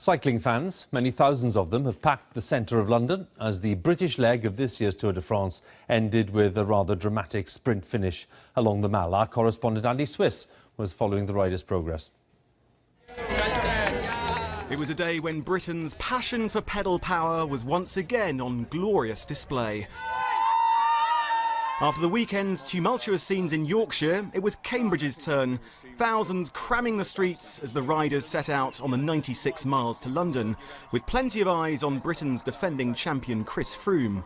Cycling fans, many thousands of them, have packed the centre of London as the British leg of this year's Tour de France ended with a rather dramatic sprint finish along the Mall. Our correspondent Andy Swiss was following the riders' progress. It was a day when Britain's passion for pedal power was once again on glorious display. After the weekend's tumultuous scenes in Yorkshire, it was Cambridge's turn. Thousands cramming the streets as the riders set out on the 96 miles to London, with plenty of eyes on Britain's defending champion Chris Froome.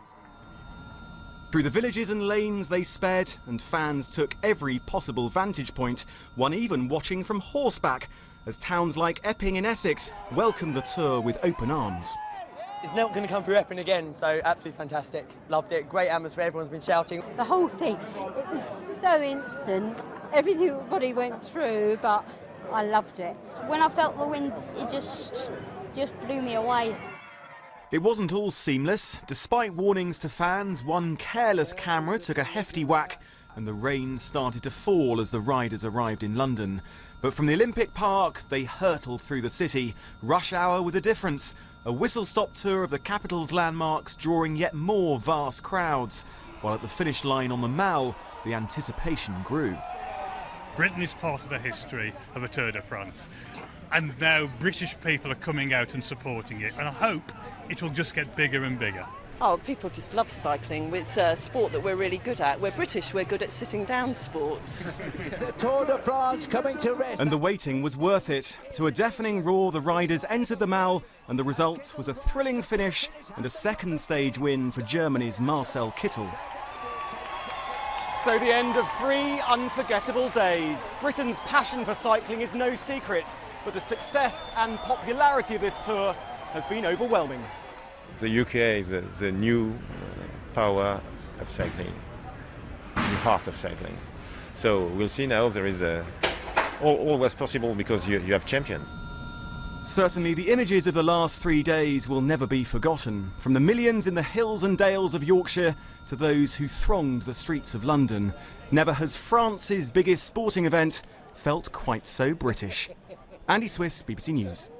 Through the villages and lanes they sped, and fans took every possible vantage point, one even watching from horseback, as towns like Epping in Essex welcomed the Tour with open arms. It's not going to come through Epping again, so absolutely fantastic. Loved it, great atmosphere, everyone's been shouting. The whole thing, it was so instant. Everybody went through, but I loved it. When I felt the wind, it just blew me away. It wasn't all seamless. Despite warnings to fans, one careless camera took a hefty whack and the rain started to fall as the riders arrived in London. But from the Olympic Park, they hurtled through the city. Rush hour with a difference. A whistle-stop tour of the capital's landmarks drawing yet more vast crowds. While at the finish line on the Mall, the anticipation grew. Britain is part of the history of a Tour de France. And now British people are coming out and supporting it. And I hope it will just get bigger and bigger. Oh, people just love cycling. It's a sport that we're really good at. We're British, we're good at sitting down sports. It's the Tour de France coming to rest. And the waiting was worth it. To a deafening roar, the riders entered the Mall, and the result was a thrilling finish and a second stage win for Germany's Marcel Kittel. So the end of 3 unforgettable days. Britain's passion for cycling is no secret, but the success and popularity of this tour has been overwhelming. The UK is the new power of cycling, new heart of cycling. So we'll see now there is all was possible because you have champions. Certainly the images of the last 3 days will never be forgotten, from the millions in the hills and dales of Yorkshire to those who thronged the streets of London. Never has France's biggest sporting event felt quite so British. Andy Swiss, BBC News.